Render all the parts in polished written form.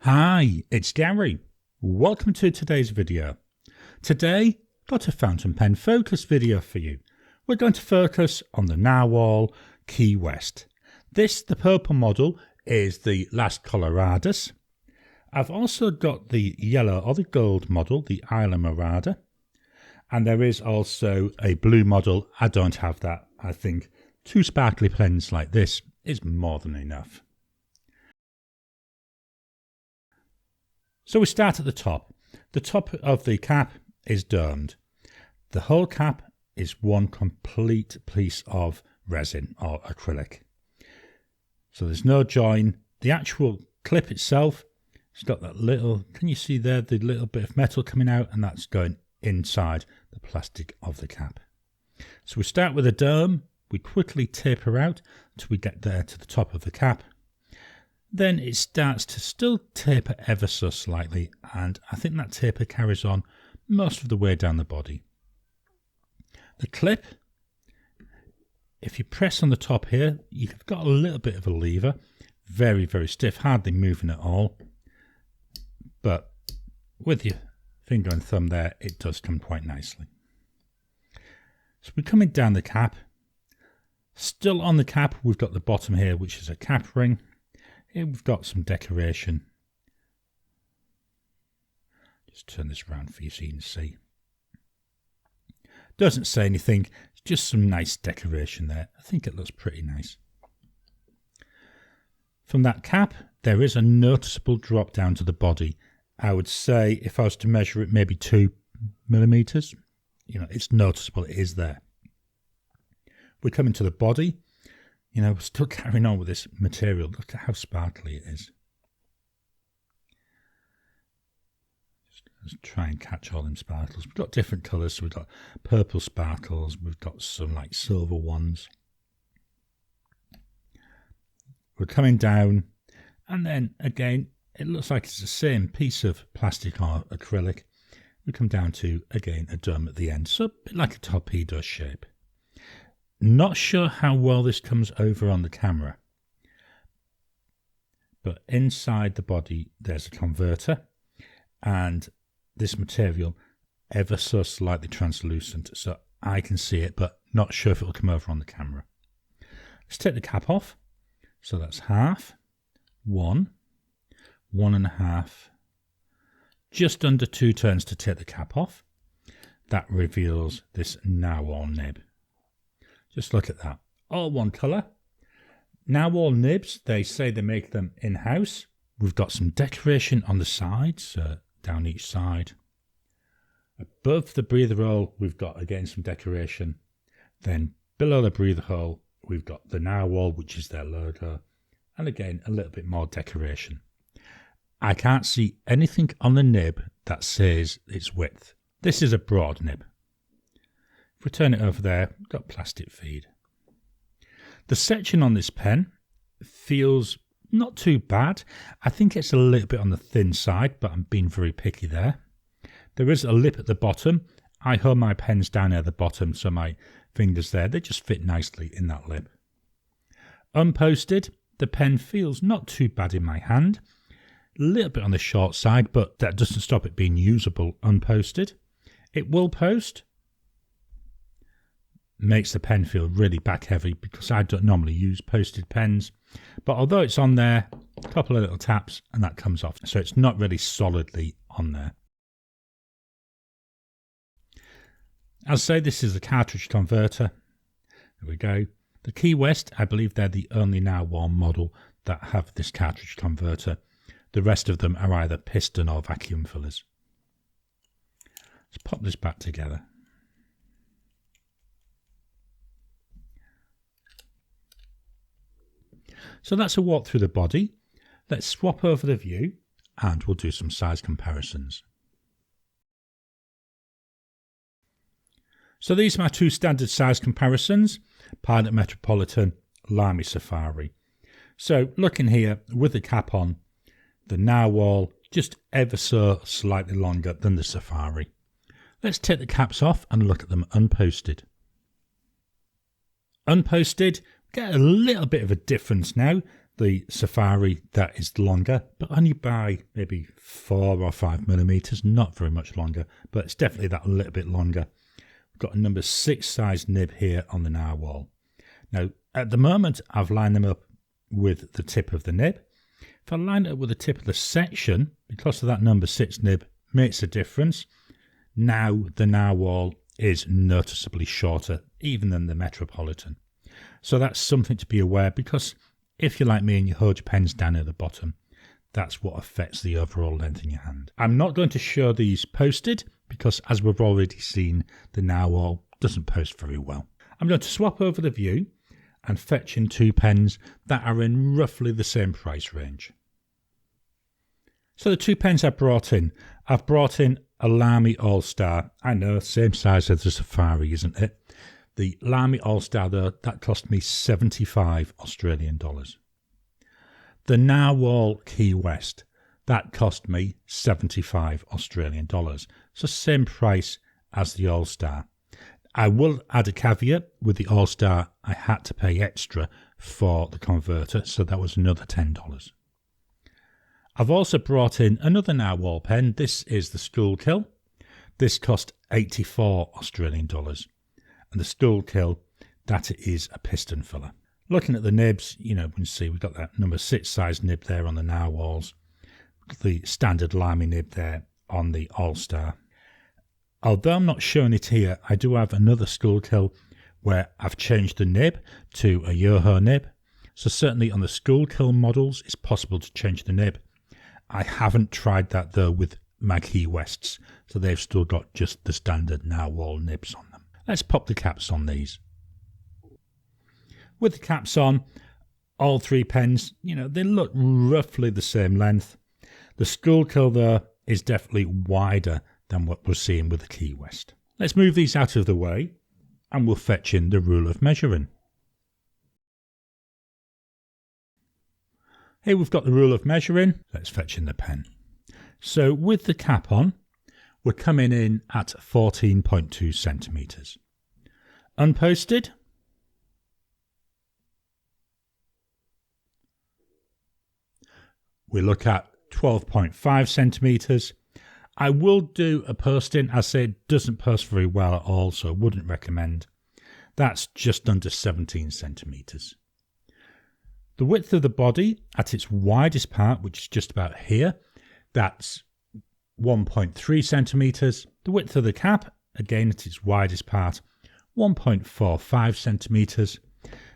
Hi, it's Gary. Welcome to today's video. Today, got a fountain pen focus video for you. We're going to focus on the Nahvalur Key West. This, the purple model, is the Las Coloradas. I've also got the yellow or the gold model, the Isla Morada. And there is also a blue model. I don't have that. I think 2 sparkly pens like this is more than enough. So we start at the top. The top of the cap is domed. The whole cap is one complete piece of resin or acrylic. So there's no join. The actual clip itself, it's got that little, can you see there, the little bit of metal coming out, and that's going inside the plastic of the cap. So we start with a dome. We quickly taper out until we get there to the top of the cap. Then it starts to still taper ever so slightly, and I think that taper carries on most of the way down the body. The clip, if you press on the top here, you've got a little bit of a lever, very, very stiff, hardly moving at all. But with your finger and thumb there, it does come quite nicely. So we're coming down the cap. Still on the cap, we've got the bottom here, which is a cap ring. Here we've got some decoration. Just turn this around for you so you can see. Doesn't say anything, it's just some nice decoration there. I think it looks pretty nice. From that cap, there is a noticeable drop down to the body. I would say if I was to measure it, maybe 2 millimeters. You know, it's noticeable, it is there. We're coming to the body. You know, we're still carrying on with this material. Look at how sparkly it is. Let's try and catch all them sparkles. We've got different colours. So we've got purple sparkles. We've got some like silver ones. We're coming down. And then again, it looks like it's the same piece of plastic or acrylic. We come down to, again, a dome at the end. So a bit like a torpedo shape. Not sure how well this comes over on the camera, but inside the body there's a converter, and this material ever so slightly translucent, so I can see it, but not sure if it'll come over on the camera. Let's take the cap off. So that's half, 1, 1.5, just under 2 turns to take the cap off. That reveals this Nahvalur nib. Just look at that. All one colour. Nahvalur nibs, they say they make them in-house. We've got some decoration on the sides, down each side. Above the breather hole, we've got, again, some decoration. Then below the breather hole, we've got the Nahvalur, which is their logo. And again, a little bit more decoration. I can't see anything on the nib that says its width. This is a broad nib. If we turn it over there, we've got plastic feed. The section on this pen feels not too bad. I think it's a little bit on the thin side, but I'm being very picky there. There is a lip at the bottom. I hold my pens down at the bottom, so my fingers there, they just fit nicely in that lip. Unposted, the pen feels not too bad in my hand. A little bit on the short side, but that doesn't stop it being usable unposted. It will post. Makes the pen feel really back heavy because I don't normally use posted pens, but although it's on there, a couple of little taps and that comes off, so it's not really solidly on there. I'll say this is a cartridge converter. There we go. The Key West, I believe they're the only Nahvalur model that have this cartridge converter. The rest of them are either piston or vacuum fillers. Let's pop this back together. So that's a walk through the body. Let's swap over the view and we'll do some size comparisons. So these are my 2 standard size comparisons, Pilot Metropolitan, Lamy Safari. So looking here with the cap on, the Nahvalur just ever so slightly longer than the Safari. Let's take the caps off and look at them unposted. Unposted, get a little bit of a difference now. the Safari, that is longer, but only by maybe 4 or 5 millimeters, not very much longer, but it's definitely that little bit longer. We've got a number 6 size nib here on the narwhal. Now, at the moment, I've lined them up with the tip of the nib. If I line it up with the tip of the section, because of that number 6 nib makes a difference, now the narwhal is noticeably shorter even than the Metropolitan. So that's something to be aware, because if you're like me and you hold your pens down at the bottom, that's what affects the overall length in your hand. I'm not going to show these posted because, as we've already seen, the narwhal doesn't post very well. I'm going to swap over the view and fetch in 2 pens that are in roughly the same price range. So the 2 pens I've brought in a Lamy All-Star. I know, same size as the Safari, isn't it? The Lamy All-Star, though, that cost me 75 Australian dollars. The Nahvalur Key West, that cost me 75 Australian dollars. So same price as the All-Star. I will add a caveat with the All-Star. I had to pay extra for the converter, so that was another $10. I've also brought in another narwhal pen. This is the Schuylkill. This cost 84 Australian dollars. And the Schuylkill, that is a piston filler. Looking at the nibs, you know, we can see we've got that number 6 size nib there on the narwhals. The standard Lamy nib there on the All-Star. Although I'm not showing it here, I do have another Schuylkill where I've changed the nib to a Yoho nib. So certainly on the Schuylkill models, it's possible to change the nib. I haven't tried that though with my Key Wests, so they've still got just the standard narwhal nibs on them. Let's pop the caps on these. With the caps on, all 3 pens, you know, they look roughly the same length. The Schuylkill though is definitely wider than what we're seeing with the Key West. Let's move these out of the way and we'll fetch in the rule of measuring. Here we've got the rule of measuring. Let's fetch in the pen. So with the cap on, we're coming in at 14.2 centimetres. Unposted, we look at 12.5 centimetres. I will do a posting. I say it doesn't post very well at all, so I wouldn't recommend. That's just under 17 centimetres. The width of the body at its widest part, which is just about here, that's 1.3 centimetres. The width of the cap, again at its widest part, 1.45 centimetres.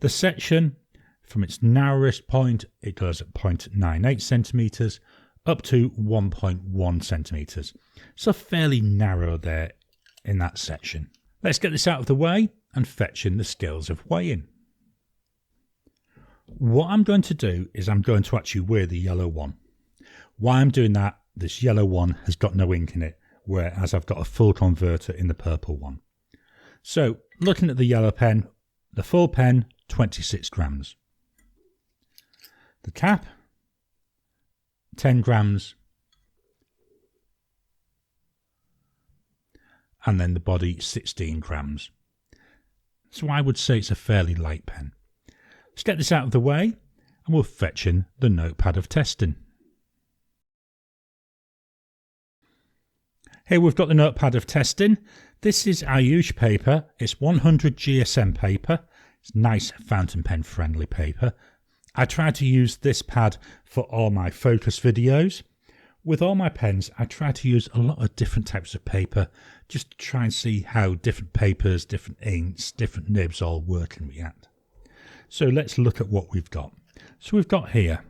The section, from its narrowest point, it goes at 0.98 centimetres up to 1.1 centimetres. So fairly narrow there in that section. Let's get this out of the way and fetch in the scales of weighing. What I'm going to do is I'm going to actually weigh the yellow one. Why I'm doing that, this yellow one has got no ink in it, whereas I've got a full converter in the purple one. So looking at the yellow pen, the full pen, 26 grams. The cap, 10 grams. And then the body, 16 grams. So I would say it's a fairly light pen. Let's get this out of the way and we'll fetch in the notepad of testing. Here we've got the notepad of testing. This is Ayush paper. It's 100 GSM paper. It's nice fountain pen friendly paper. I try to use this pad for all my focus videos. With all my pens, I try to use a lot of different types of paper just to try and see how different papers, different inks, different nibs all work and react. So let's look at what we've got. So we've got here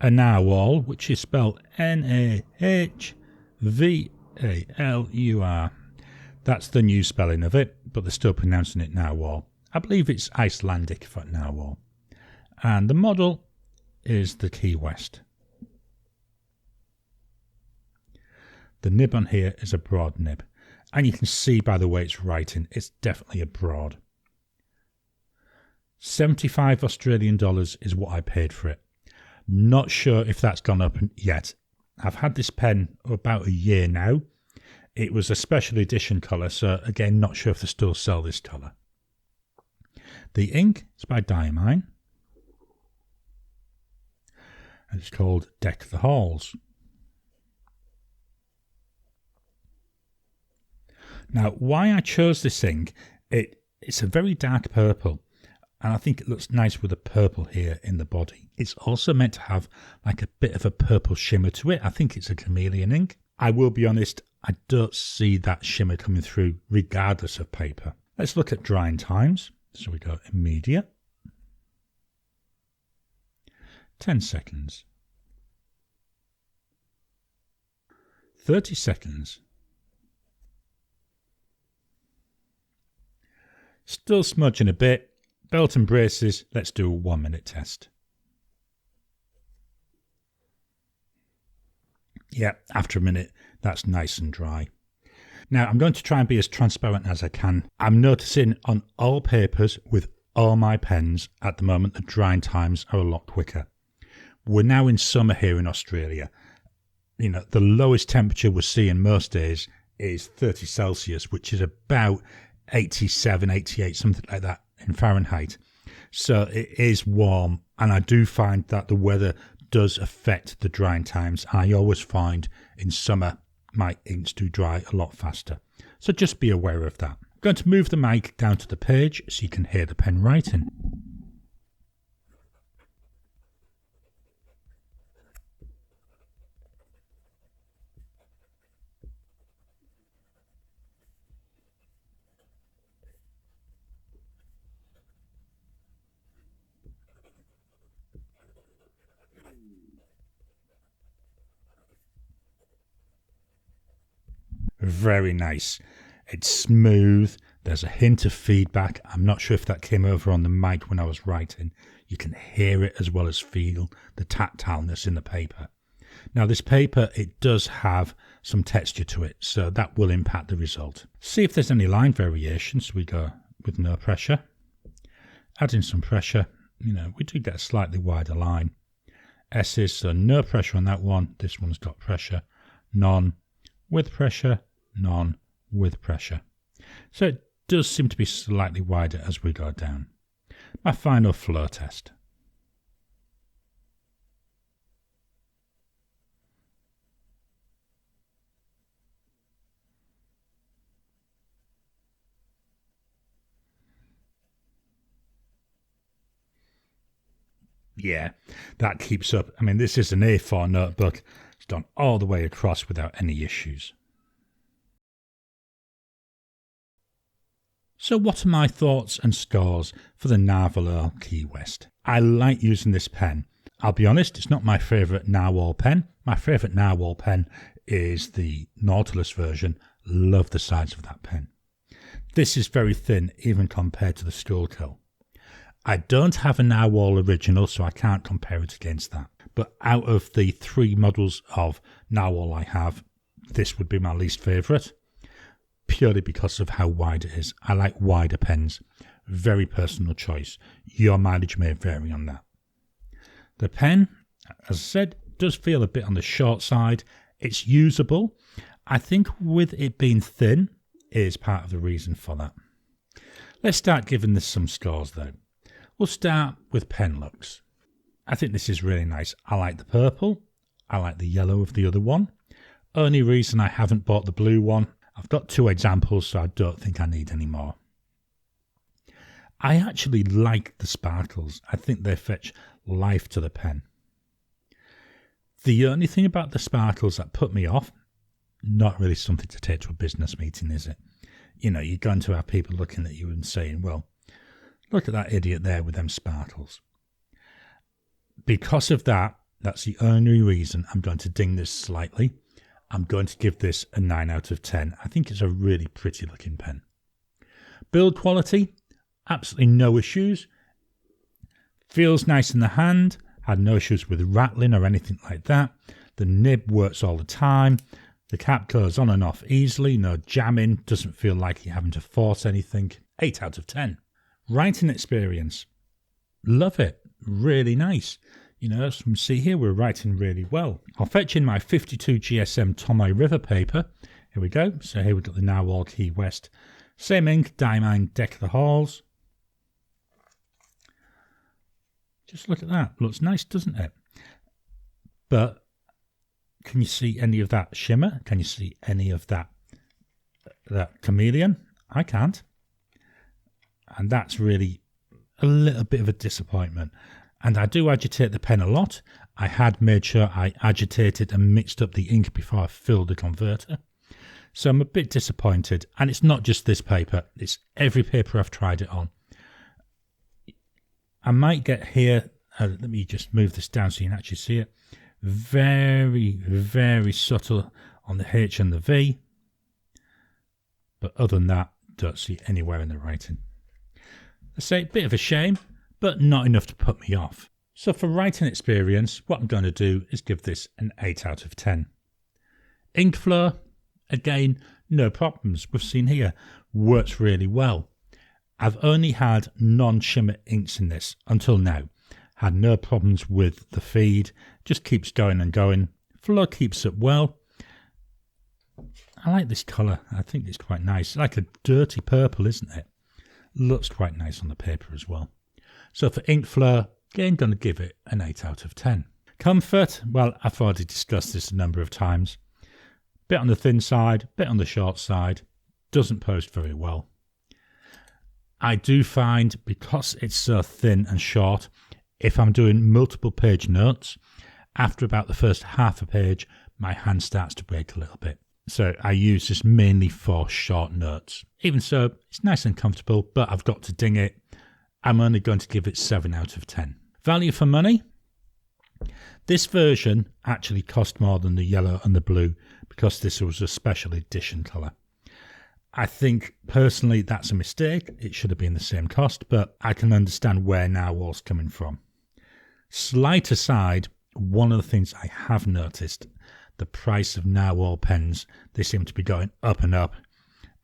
a narwhal, which is spelled Nahvalur. That's the new spelling of it, but they're still pronouncing it narwhal. I believe it's Icelandic for narwhal. And the model is the Key West. The nib on here is a broad nib. And you can see by the way it's writing, it's definitely a broad. 75 Australian dollars is what I paid for it. Not sure if that's gone up yet. I've had this pen about a year now. It was a special edition colour, so again, not sure if they still sell this colour. The ink is by Diamine. and it's called Deck the Halls. Now, why I chose this ink, it's a very dark purple, and I think it looks nice with the purple here in the body. It's also meant to have like a bit of a purple shimmer to it. I think it's a chameleon ink. I will be honest, I don't see that shimmer coming through regardless of paper. Let's look at drying times. So we go immediate, 10 seconds, 30 seconds, still smudging a bit, belt and braces, let's do a 1 minute test. Yeah, after a minute, that's nice and dry. Now, I'm going to try and be as transparent as I can. I'm noticing on all papers with all my pens at the moment, the drying times are a lot quicker. We're now in summer here in Australia. You know, the lowest temperature we're seeing most days is 30 Celsius, which is about 87, 88, something like that in Fahrenheit. So it is warm, and I do find that the weather does affect the drying times. I always find in summer my inks do dry a lot faster. So just be aware of that. I'm going to move the mic down to the page so you can hear the pen writing. Very nice. It's smooth. There's a hint of feedback. I'm not sure if that came over on the mic when I was writing. You can hear it as well as feel the tactileness in the paper. Now this paper, it does have some texture to it, so that will impact the result. See if there's any line variations. We go with no pressure. Adding some pressure, you know, we do get a slightly wider line. S's, so no pressure on that one. This one's got pressure. None with pressure. None with pressure. So it does seem to be slightly wider as we go down. My final flow test. Yeah, that keeps up. I mean, this is an A4 notebook. It's done all the way across without any issues. So what are my thoughts and scores for the Nahvalur Key West? I like using this pen. I'll be honest, it's not my favourite narwhal pen. My favourite narwhal pen is the Nautilus version. Love the size of that pen. This is very thin, even compared to the Schuylkill. I don't have a Narwhal original, so I can't compare it against that. But out of the 3 models of Narwhal I have, this would be my least favourite, purely because of how wide it is. I like wider pens. Very personal choice. Your mileage may vary on that. The pen, as I said, does feel a bit on the short side. It's usable. I think with it being thin is part of the reason for that. Let's start giving this some scores though. We'll start with pen looks. I think this is really nice. I like the purple. I like the yellow of the other one. Only reason I haven't bought the blue one, I've got 2 examples, so I don't think I need any more. I actually like the sparkles. I think they fetch life to the pen. The only thing about the sparkles that put me off, not really something to take to a business meeting, is it? You know, you're going to have people looking at you and saying, well, look at that idiot there with them sparkles. Because of that, that's the only reason I'm going to ding this slightly. I'm going to give this a 9 out of 10. I think it's a really pretty looking pen. Build quality, absolutely no issues. Feels nice in the hand. Had no issues with rattling or anything like that. The nib works all the time. The cap goes on and off easily. No jamming. Doesn't feel like you're having to force anything. 8 out of 10. Writing experience. Love it. Really nice. You know, as you can see here, we're writing really well. I'll fetch in my 52 GSM Tomoe River paper. Here we go. So here we've got the Nahvalur Key West. Same ink, Diamine Deck the Halls. Just look at that. Looks nice, doesn't it? But can you see any of that shimmer? Can you see any of that chameleon? I can't. And that's really a little bit of a disappointment. And I do agitate the pen a lot. I had made sure I agitated and mixed up the ink before I filled the converter. So I'm a bit disappointed. And it's not just this paper. It's every paper I've tried it on. I might get here. Let me just move this down so you can actually see it. Very, very subtle on the H and the V. But other than that, don't see anywhere in the writing. I say, a bit of a shame, but not enough to put me off. So for writing experience, what I'm going to do is give this an 8 out of 10. Ink flow, again, no problems. We've seen here, works really well. I've only had non-shimmer inks in this until now. Had no problems with the feed, just keeps going and going. Flow keeps up well. I like this colour, I think it's quite nice. Like a dirty purple, isn't it? Looks quite nice on the paper as well. So for ink flow, again, going to give it an 8 out of 10. Comfort, well, I've already discussed this a number of times. Bit on the thin side, bit on the short side. Doesn't post very well. I do find, because it's so thin and short, if I'm doing multiple page notes, after about the first half a page, my hand starts to break a little bit. So I use this mainly for short notes. Even so, it's nice and comfortable, but I've got to ding it. I'm only going to give it 7 out of 10. Value for money. This version actually cost more than the yellow and the blue because this was a special edition colour. I think personally that's a mistake. It should have been the same cost, but I can understand where Nahvalur's coming from. Slight aside, one of the things I have noticed, the price of Nahvalur pens, they seem to be going up and up,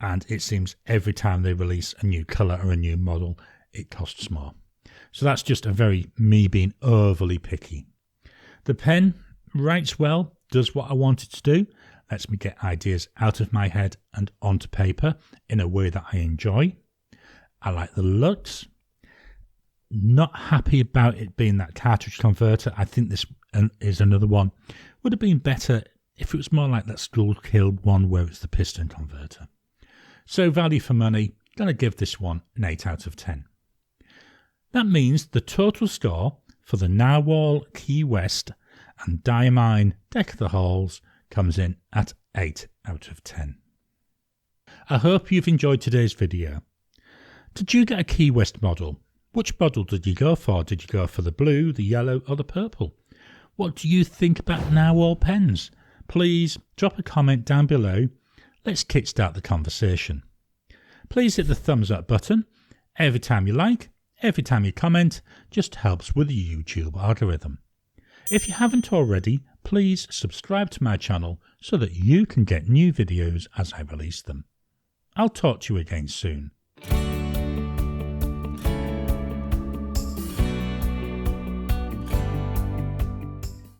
and it seems every time they release a new colour or a new model, it costs more. So that's just a very me being overly picky. The pen writes well, does what I want it to do, lets me get ideas out of my head and onto paper in a way that I enjoy. I like the looks. Not happy about it being that cartridge converter. I think this is another one. Would have been better if it was more like that School Kill one where it's the piston converter. So value for money, going to give this one an 8 out of 10. That means the total score for the Nahvalur Key West and Diamine Deck the Halls comes in at 8 out of 10. I hope you've enjoyed today's video. Did you get a Key West model? Which model did you go for? Did you go for the blue, the yellow or the purple? What do you think about Nahvalur pens? Please drop a comment down below. Let's kickstart the conversation. Please hit the thumbs up button. Every time you like, every time you comment, just helps with the YouTube algorithm. If you haven't already, please subscribe to my channel so that you can get new videos as I release them. I'll talk to you again soon.